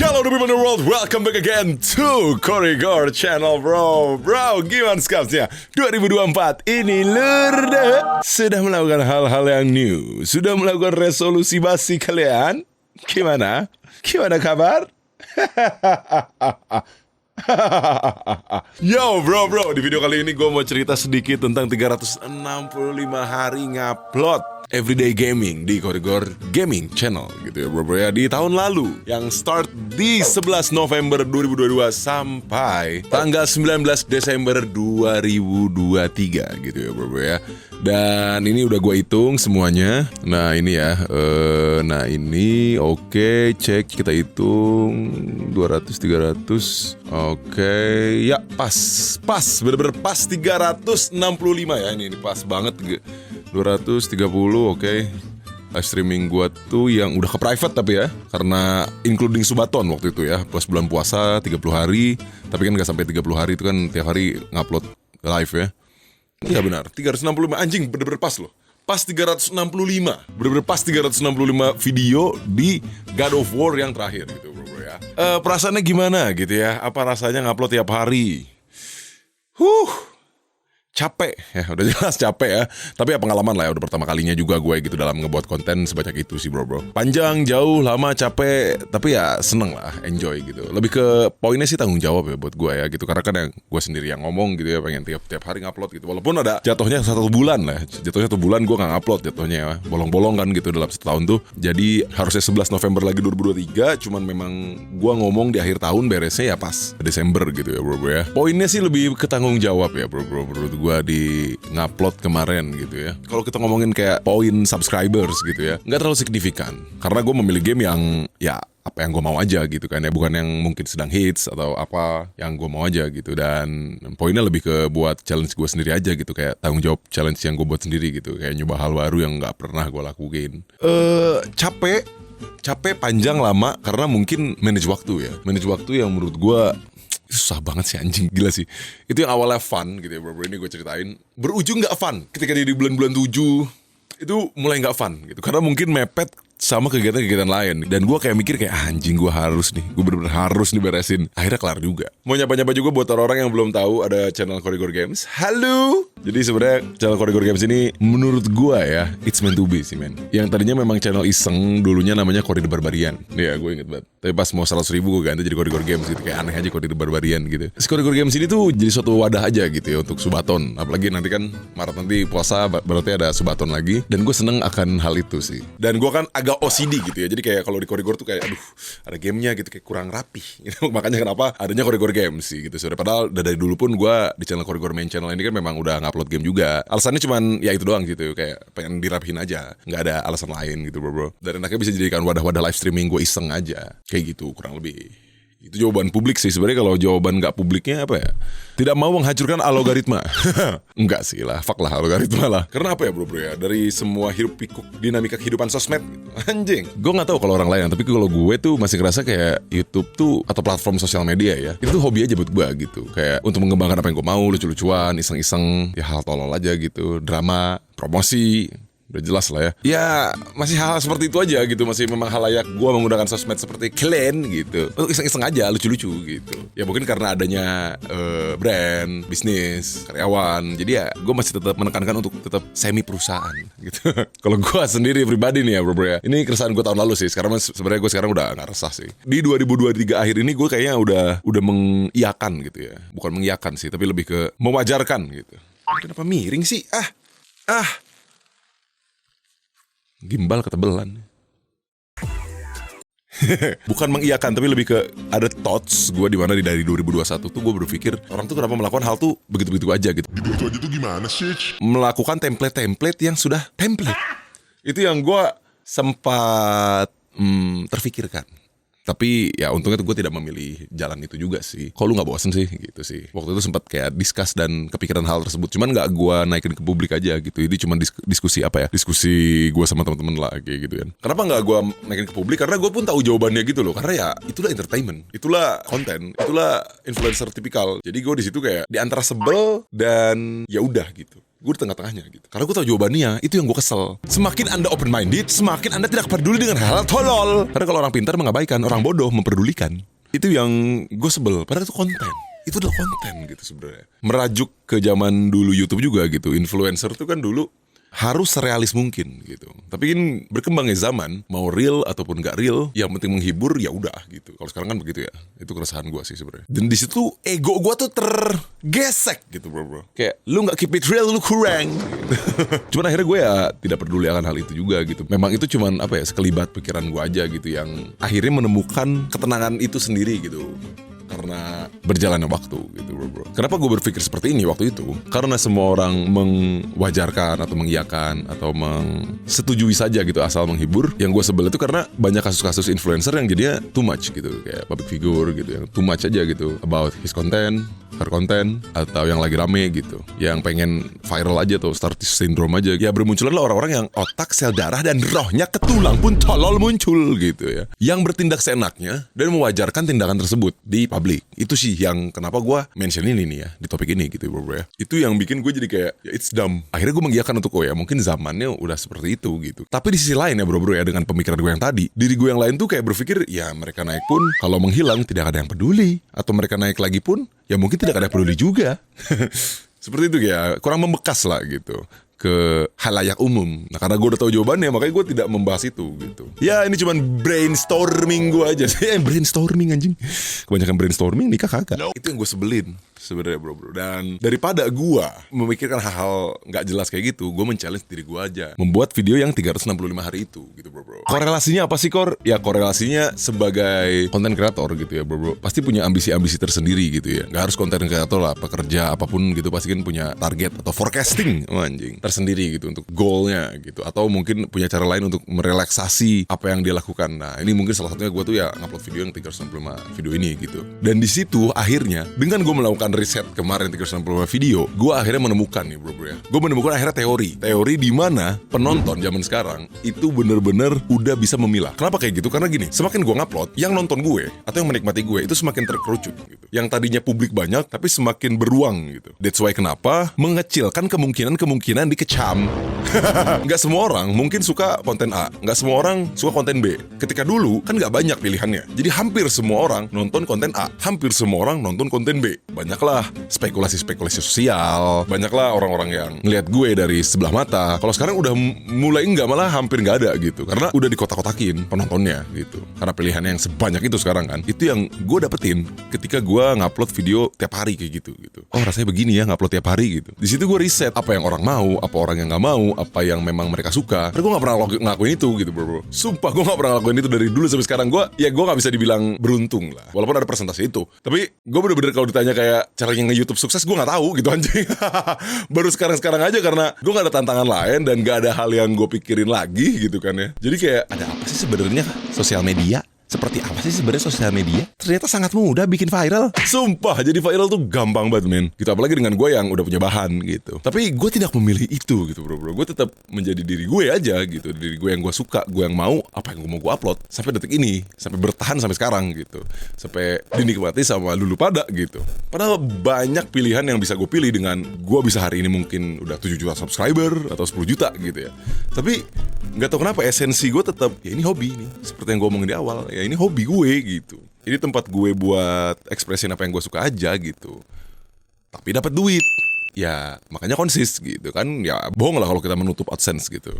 Hello the people in the world, welcome back again to Korigor Channel bro. Gimana skapsnya? 2024 ini lurde sudah melakukan hal-hal yang new, sudah melakukan resolusi basi kalian. Gimana kabar? Yo bro, di video kali ini gue mau cerita sedikit tentang 365 hari ngupload everyday gaming di Korigor Gaming Channel gitu ya bro ya, di tahun lalu yang start di 11 November 2022 sampai tanggal 19 Desember 2023 gitu ya bro ya. Dan ini udah gue hitung semuanya. Nah ini ya, nah ini oke, cek kita hitung 200 300. Oke, ya pas bener-bener pas 365 ya, ini pas banget 230. Oke. Live streaming gua tuh yang udah ke private tapi ya, karena including Subaton waktu itu ya, pas bulan puasa 30 hari, tapi kan gak sampai 30 hari, itu kan tiap hari ngupload live ya. Iya benar, 365 anjing, bener-bener pas loh. Pas 365, bener-bener pas 365 video di God of War yang terakhir gitu bro ya. Perasaannya gimana gitu ya? Apa rasanya ngupload tiap hari? Capek ya, udah jelas capek ya. Tapi ya pengalaman lah ya, udah pertama kalinya juga gue gitu dalam ngebuat konten sebanyak itu sih bro. Panjang, jauh, lama, capek, tapi ya seneng lah, enjoy gitu. Lebih ke poinnya sih tanggung jawab ya buat gue ya gitu. Karena kan yang gue sendiri yang ngomong gitu ya, pengen tiap hari ngupload gitu. Walaupun ada jatuhnya 1 bulan lah, jatuhnya 1 bulan gue gak ngupload jatuhnya ya. Bolong-bolong kan gitu dalam setahun tuh. Jadi harusnya 11 November lagi 2023, cuman memang gue ngomong di akhir tahun beresnya ya pas Desember gitu ya bro ya. Poinnya sih lebih ke tanggung jawab ya bro menurut gue di ngupload kemarin gitu ya. Kalau kita ngomongin kayak poin subscribers gitu ya, nggak terlalu signifikan karena gue memilih game yang ya apa yang gue mau aja gitu kan ya, bukan yang mungkin sedang hits atau apa yang gue mau aja gitu. Dan poinnya lebih ke buat challenge gue sendiri aja gitu, kayak tanggung jawab challenge yang gue buat sendiri gitu, kayak nyoba hal baru yang nggak pernah gue lakuin. Capek panjang lama karena mungkin manage waktu yang menurut gue susah banget sih anjing, gila sih. Itu yang awalnya fun gitu ya bro, ini gue ceritain, berujung gak fun ketika di bulan-bulan 7 itu mulai gak fun gitu, karena mungkin mepet sama kegiatan-kegiatan lain. Dan gue kayak mikir kayak anjing, gue bener-bener harus nih beresin. Akhirnya kelar juga. Mau nyapa-nyapa juga buat orang-orang yang belum tahu ada channel Korigor Games. Halo. Jadi sebenarnya channel Korigor Games ini menurut gue ya, it's meant to be sih men. Yang tadinya memang channel iseng, dulunya namanya Korigor Barbarian. Iya gue inget banget. Tapi pas mau 100.000 gue ganti jadi Korigor Games gitu, kayak aneh aja Korigor Barbarian gitu. Korigor Games ini tuh jadi suatu wadah aja gitu ya untuk Subaton. Apalagi nanti kan Maret nanti puasa, berarti ada Subaton lagi. Dan gue seneng akan hal itu sih. Dan gue kan agak OCD gitu ya. Jadi kayak kalau di Korigor tuh kayak aduh, ada gamenya gitu kayak kurang rapih gitu. Makanya kenapa adanya Korigor Games sih gitu. Padahal dari dulu pun gue di channel Korigor main channel ini kan memang udah ngupload game juga. Alasannya cuman ya itu doang gitu, kayak pengen dirapihin aja, nggak ada alasan lain gitu bro. Dan enaknya bisa dijadikan wadah-wadah live streaming gue iseng aja, kayak gitu kurang lebih. Itu jawaban publik sih sebenarnya. Kalau jawaban nggak publiknya apa ya? Tidak mau menghancurkan algoritma. Enggak sih lah, fuck lah algoritma lah. Karena apa ya bro ya? Dari semua hiruk pikuk dinamika kehidupan sosmed gitu. Anjing. Gue nggak tahu kalau orang lain, tapi kalau gue tuh masih ngerasa kayak YouTube tuh atau platform sosial media ya, itu tuh hobi aja buat gue gitu. Kayak untuk mengembangkan apa yang gue mau, lucu-lucuan, iseng-iseng, ya hal tolol aja gitu, drama, promosi. Udah jelas lah ya. Ya masih hal-hal seperti itu aja gitu. Masih memang halayak gue menggunakan sosmed seperti kalian gitu, untuk iseng-iseng aja, lucu-lucu gitu. Ya mungkin karena adanya brand, bisnis, karyawan. Jadi ya gue masih tetap menekankan untuk tetap semi perusahaan gitu. Kalau gue sendiri pribadi nih ya bro ya, ini keresahan gue tahun lalu sih. Sebenarnya gue sekarang udah gak resah sih. Di 2023 akhir ini gue kayaknya udah mengiyakan gitu ya. Bukan mengiyakan sih, tapi lebih ke mewajarkan gitu. Kenapa miring sih? Gimbal ketebelan. Bukan mengiyakan, tapi lebih ke ada thoughts gue di mana dari 2021 tuh gue berpikir orang tuh kenapa melakukan hal tuh begitu-begitu aja gitu. Begitu aja tuh gimana sih? Melakukan template yang sudah template. Itu yang gue sempat terfikirkan. Tapi ya untungnya tuh gue tidak memilih jalan itu juga sih. Kok lu gak bosen sih gitu sih. Waktu itu sempat kayak discuss dan kepikiran hal tersebut, cuman gak gue naikin ke publik aja gitu. Ini cuma diskusi apa ya, diskusi gue sama teman-teman lah kayak gitu kan. Kenapa gak gue naikin ke publik? Karena gue pun tahu jawabannya gitu loh. Karena ya itulah entertainment, itulah konten, itulah influencer tipikal. Jadi gue di situ kayak di antara sebel dan ya udah gitu. Gue di tengah-tengahnya gitu. Karena gue tahu jawabannya, itu yang gue kesel. Semakin Anda open minded, semakin Anda tidak peduli dengan hal-hal tolol. Karena kalau orang pintar mengabaikan, orang bodoh memperdulikan. Itu yang gue sebel. Padahal itu konten. Itu adalah konten gitu sebenarnya. Merajuk ke zaman dulu YouTube juga gitu. Influencer itu kan dulu harus serealis mungkin gitu. Tapi kan berkembangnya zaman, mau real ataupun gak real, yang penting menghibur ya udah gitu. Kalau sekarang kan begitu ya. Itu keresahan gue sih sebenarnya. Dan di situ ego gue tuh tergesek gitu bro. Kayak lu nggak keep it real, lu kurang. Cuman akhirnya gue ya tidak peduli akan hal itu juga gitu. Memang itu cuman apa ya, sekelibat pikiran gue aja gitu yang akhirnya menemukan ketenangan itu sendiri gitu. Karena berjalannya waktu gitu bro. Kenapa gue berpikir seperti ini waktu itu? Karena semua orang mengwajarkan atau mengiyakan atau setujui saja gitu asal menghibur. Yang gue sebel itu karena banyak kasus-kasus influencer yang jadinya too much gitu. Kayak public figure gitu, yang too much aja gitu about his content, her content, atau yang lagi rame gitu, yang pengen viral aja tuh, start syndrome aja. Ya bermunculanlah orang-orang yang otak, sel darah, dan rohnya ke tulang pun tolol muncul gitu ya, yang bertindak seenaknya dan mewajarkan tindakan tersebut di publik. Itu sih yang kenapa gue mention ini nih ya di topik ini gitu bro ya. Itu yang bikin gue jadi kayak ya it's dumb. Akhirnya gue mengiyakan untuk ya mungkin zamannya udah seperti itu gitu. Tapi di sisi lain ya bro ya, dengan pemikiran gue yang tadi, diri gue yang lain tuh kayak berpikir ya mereka naik pun kalau menghilang tidak ada yang peduli, atau mereka naik lagi pun ya mungkin tidak ada yang peduli juga. Seperti itu ya, kurang membekas lah gitu ke halayak umum. Nah karena gue udah tahu jawabannya, makanya gue tidak membahas itu gitu. Ya ini cuman brainstorming gue aja sih. Brainstorming anjing. Kebanyakan brainstorming nikah kagak. Itu yang gue sebelin sebenarnya bro. Dan daripada gue memikirkan hal-hal gak jelas kayak gitu, gue men-challenge diri gue aja membuat video yang 365 hari itu gitu bro. Korelasinya apa sih Kor? Ya korelasinya sebagai konten kreator gitu ya bro. Pasti punya ambisi-ambisi tersendiri gitu ya. Gak harus konten kreator lah, pekerja apapun gitu pasti kan punya target atau forecasting anjing tersendiri gitu untuk goalnya gitu, atau mungkin punya cara lain untuk merelaksasi apa yang dia lakukan. Nah ini mungkin salah satunya gue tuh ya ngupload video yang 365 video ini gitu. Dan di situ akhirnya dengan gue melakukan riset kemarin 365 video, gue akhirnya menemukan nih bro ya, gue menemukan akhirnya teori di mana penonton zaman sekarang itu bener-bener udah bisa memilah. Kenapa kayak gitu? Karena gini, semakin gue ngupload, yang nonton gue atau yang menikmati gue itu semakin terkerucut gitu. Yang tadinya publik banyak tapi semakin beruang gitu. That's why kenapa mengecilkan kemungkinan dikecam. Nggak semua orang mungkin suka konten A, nggak semua orang suka konten B. Ketika dulu kan nggak banyak pilihannya, jadi hampir semua orang nonton konten A, hampir semua orang nonton konten B. Banyaklah spekulasi sosial, banyaklah orang-orang yang ngelihat gue dari sebelah mata. Kalau sekarang udah mulai enggak, malah hampir nggak ada gitu, karena udah dikotak-kotakin penontonnya gitu. Karena pilihannya yang sebanyak itu sekarang kan. Itu yang gue dapetin ketika gue ngupload video tiap hari kayak gitu. Oh rasanya begini ya ngupload tiap hari gitu. Di situ gue riset apa yang orang mau, apa orang yang nggak mau, apa yang memang mereka suka. Karena gue nggak pernah ngelakuin itu gitu bro. Sumpah gue nggak pernah ngelakuin itu dari dulu sampai sekarang. Gue nggak bisa dibilang beruntung lah, walaupun ada persentase itu. Tapi gue bener-bener kalau ditanya kayak caranya nge-YouTube sukses, gue nggak tahu gitu anjing. Baru sekarang aja karena gue nggak ada tantangan lain dan nggak ada hal yang gue pikirin lagi gitu kan ya. Jadi kayak ada apa sih sebenarnya sosial media? Seperti apa sih sebenarnya sosial media? Ternyata sangat mudah bikin viral. Sumpah, jadi viral tuh gampang banget men. Gitu, apalagi dengan gue yang udah punya bahan gitu. Tapi gue tidak memilih itu gitu bro. Gue tetap menjadi diri gue aja gitu. Diri gue yang gue suka, gue yang mau, apa yang gue mau gue upload. Sampai detik ini, sampai bertahan sampai sekarang gitu. Sampai dinikmati sama lulu pada gitu. Padahal banyak pilihan yang bisa gue pilih dengan gue bisa hari ini mungkin udah 7 juta subscriber atau 10 juta gitu ya. Tapi gak tahu kenapa esensi gue tetap ya ini hobi nih. Seperti yang gue omongin di awal, ya ini hobi gue gitu. Ini tempat gue buat ekspresin apa yang gue suka aja gitu. Tapi dapat duit. Ya makanya konsis gitu kan. Ya bohong lah kalau kita menutup AdSense gitu.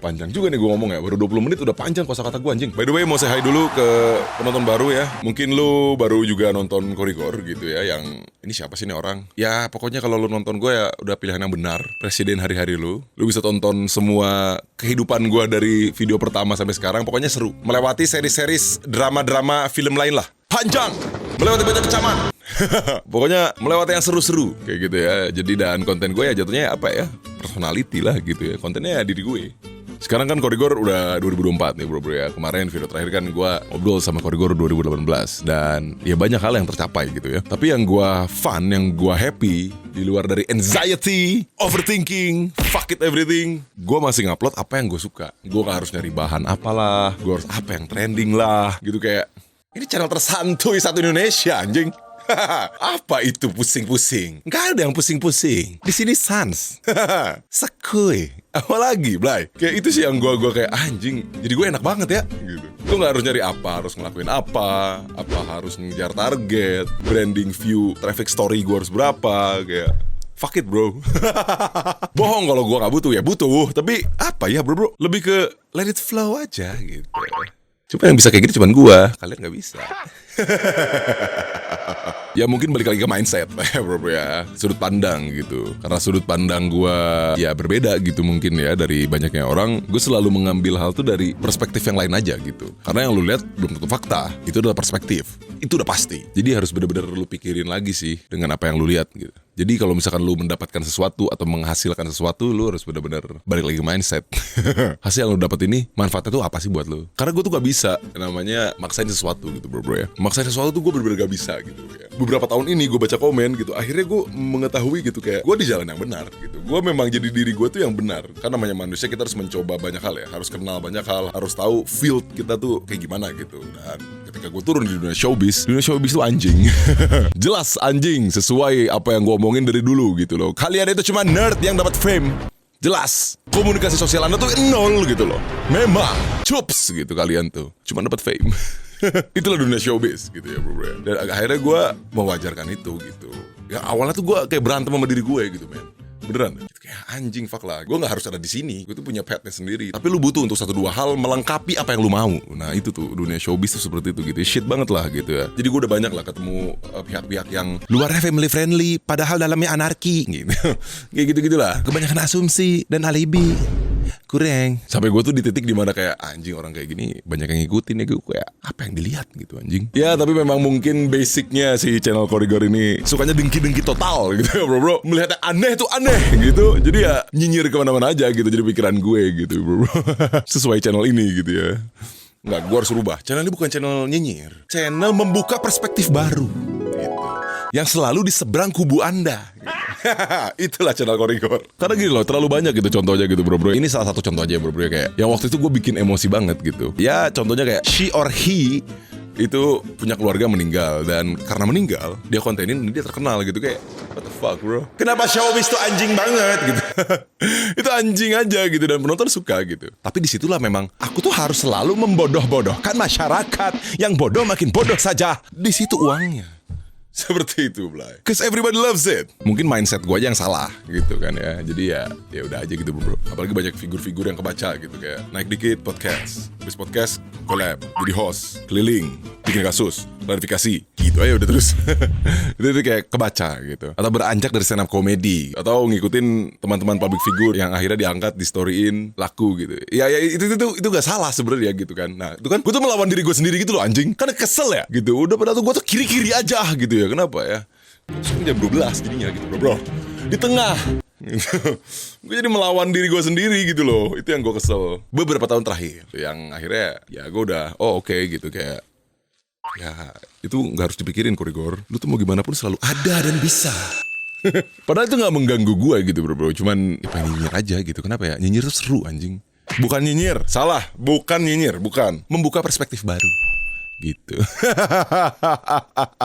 Panjang juga nih gue ngomong ya. Baru 20 menit udah panjang kosakata gue anjing. By the way mau say hi dulu ke penonton baru ya. Mungkin lu baru juga nonton Korigor gitu ya. Yang ini siapa sih nih orang? Ya pokoknya kalau lu nonton gue ya udah pilihan yang benar. Presiden hari-hari lu. Lu bisa tonton semua kehidupan gue dari video pertama sampai sekarang. Pokoknya seru. Melewati seri-series drama-drama film lain lah. Panjang. Melewati banyak kecaman. Pokoknya melewati yang seru-seru kayak gitu ya. Jadi dan konten gue ya jatuhnya apa ya, personality lah gitu ya. Kontennya ya diri gue. Sekarang kan Korigor udah 2024 nih bro ya. Kemarin video terakhir kan gue ngobrol sama Korigor 2018. Dan ya banyak hal yang tercapai gitu ya. Tapi yang gue fun, yang gue happy, di luar dari anxiety, overthinking, fuck it everything, gue masih ngupload apa yang gue suka. Gue gak harus nyari bahan apalah, gue harus apa yang trending lah gitu. Kayak ini channel tersantuy satu Indonesia anjing. Apa itu pusing-pusing? Gak ada yang pusing-pusing. Di sini sans. Sekui. Apa lagi, Blay? Kayak itu sih yang gue kayak anjing. Jadi gue enak banget ya gitu. Gue gak harus nyari apa, harus ngelakuin apa harus ngejar target, branding view, traffic story gue harus berapa, kayak fuck it bro. Bohong kalau gue gak butuh, ya butuh. Tapi apa ya bro, lebih ke let it flow aja gitu. Cuma yang bisa kayak gitu cuman gue, kalian gak bisa. Ya mungkin balik lagi ke mindset bro ya, sudut pandang gitu. Karena sudut pandang gue ya berbeda gitu mungkin ya dari banyaknya orang. Gue selalu mengambil hal tuh dari perspektif yang lain aja gitu. Karena yang lu lihat belum tentu fakta, itu adalah perspektif. Itu udah pasti. Jadi harus benar-benar lu pikirin lagi sih dengan apa yang lu lihat gitu. Jadi kalau misalkan lu mendapatkan sesuatu atau menghasilkan sesuatu, lu harus benar-benar balik lagi ke mindset. Hasil yang lu dapat ini, manfaatnya tuh apa sih buat lu? Karena gue tuh gak bisa namanya maksain sesuatu gitu bro ya. Maksain sesuatu tuh gue benar-benar gak bisa gitu ya. Beberapa tahun ini gue baca komen gitu, akhirnya gue mengetahui gitu kayak gue di jalan yang benar gitu. Gue memang jadi diri gue tuh yang benar. Karena namanya manusia kita harus mencoba banyak hal ya, harus kenal banyak hal, harus tahu field kita tuh kayak gimana gitu. Dan ketika gue turun di dunia showbiz tuh anjing. Jelas anjing, sesuai apa yang gue omongin dari dulu gitu loh. Kalian itu cuma nerd yang dapat fame. Jelas, komunikasi sosial Anda tuh nol gitu loh. Memang, cups gitu kalian tuh, cuma dapat fame. Itulah dunia showbiz gitu ya bro. Dan akhirnya gue mewajarkan itu gitu. Ya awalnya tuh gue kayak berantem sama diri gue gitu men. Beneran gitu, kayak anjing fuck lah, gue gak harus ada di sini, gue tuh punya petnya sendiri. Tapi lu butuh untuk 1-2 hal melengkapi apa yang lu mau. Nah itu tuh dunia showbiz tuh seperti itu gitu. Shit banget lah gitu ya. Jadi gue udah banyak lah ketemu pihak-pihak yang luarnya family friendly padahal dalamnya anarki gitu. Kayak gitu-gitulah. Kebanyakan asumsi dan alibi. Kurang. Sampai gue tuh di titik dimana kayak anjing, orang kayak gini banyak yang ngikutin ya, gue kayak apa yang dilihat gitu anjing. Ya tapi memang mungkin basicnya si channel Korigor ini sukanya dengki-dengki total gitu ya bro. Melihatnya aneh tuh aneh gitu. Jadi ya nyinyir kemana-mana aja gitu. Jadi pikiran gue gitu bro. Sesuai channel ini gitu ya. Nggak, gue harus rubah. Channel ini bukan channel nyinyir. Channel membuka perspektif baru gitu, yang selalu di seberang kubu Anda gitu. Itulah channel Korigor. Karena gini loh, terlalu banyak gitu contohnya gitu bro. Ini salah satu contoh aja bro kayak yang waktu itu gue bikin emosi banget gitu. Ya contohnya kayak she or he itu punya keluarga meninggal, dan karena meninggal dia kontenin dia terkenal gitu. Kayak what the fuck bro, kenapa showbiz tuh anjing banget gitu. Itu anjing aja gitu, dan penonton suka gitu. Tapi disitulah memang aku tuh harus selalu membodoh-bodohkan masyarakat. Yang bodoh makin bodoh saja. Di situ uangnya. Seperti itu, Blay. Cause everybody loves it. Mungkin mindset gue aja yang salah gitu kan ya. Jadi ya udah aja gitu bro. Apalagi banyak figur-figur yang kebaca gitu, kayak naik dikit podcast, habis podcast collab, jadi host, keliling, bikin kasus, klarifikasi, gitu aja udah terus. itu kayak kebaca gitu. Atau beranjak dari stand up comedy, atau ngikutin teman-teman public figure yang akhirnya diangkat, di storyin, laku gitu. Ya itu gak salah sebenarnya gitu kan. Nah itu kan gue tuh melawan diri gue sendiri gitu loh anjing. Karena kesel ya gitu. Udah pada tuh gue tuh kiri-kiri aja gitu ya. Kenapa ya? Sekarang jam 12 jadinya gitu bro. Di tengah gitu. Gue jadi melawan diri gue sendiri gitu loh. Itu yang gue kesel beberapa tahun terakhir. Yang akhirnya ya gue udah oke gitu. Kayak ya itu gak harus dipikirin Korigor. Lu tuh mau gimana pun selalu ada dan bisa. Padahal itu gak mengganggu gue gitu bro. Cuman pengen nyinyir aja gitu. Kenapa ya? Nyinyir tuh seru anjing. Bukan nyinyir, salah. Bukan nyinyir, bukan. Membuka perspektif baru gitu.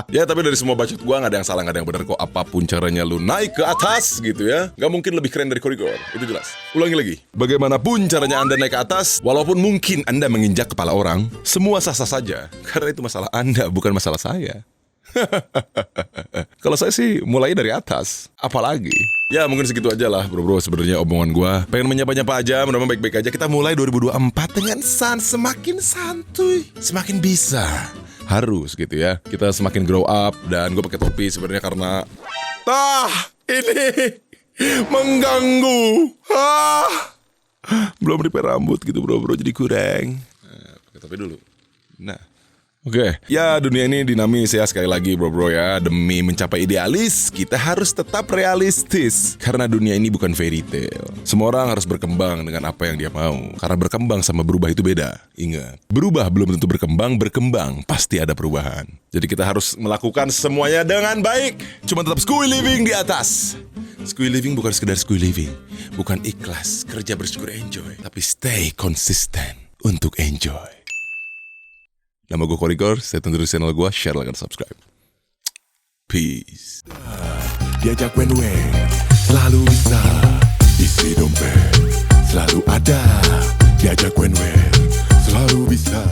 Ya tapi dari semua bacot gue gak ada yang salah, gak ada yang benar kok. Apapun caranya lu naik ke atas gitu ya, gak mungkin lebih keren dari Korigor. Itu jelas. Ulangi lagi, bagaimanapun caranya Anda naik ke atas, walaupun mungkin Anda menginjak kepala orang, semua sah-sah saja. Karena itu masalah Anda, bukan masalah saya. Kalau saya sih mulai dari atas. Apalagi ya mungkin segitu aja lah bro. Sebenarnya omongan gue pengen menyapa-nyapa aja, mudah-mudahan baik-baik aja. Kita mulai 2024 dengan semakin santuy, semakin bisa. Harus gitu ya. Kita semakin grow up. Dan gue pakai topi sebenarnya karena ini mengganggu. Belum repair rambut gitu bro. Jadi kurang. Pakai topi dulu. Nah oke. Ya dunia ini dinamis ya, sekali lagi bro ya. Demi mencapai idealis, kita harus tetap realistis. Karena dunia ini bukan fairy tale. Semua orang harus berkembang dengan apa yang dia mau. Karena berkembang sama berubah itu beda. Ingat, berubah belum tentu berkembang pasti ada perubahan. Jadi kita harus melakukan semuanya dengan baik. Cuma tetap skuy living di atas. Skuy living bukan sekedar skuy living. Bukan ikhlas, kerja bersyukur enjoy. Tapi stay konsisten untuk enjoy. Nama gue Korigor, stay tune terus channel gue, share, like, dan subscribe. Peace. Diajak wen-wen selalu bisa, isi dompet selalu ada. Diajak wen-wen selalu bisa.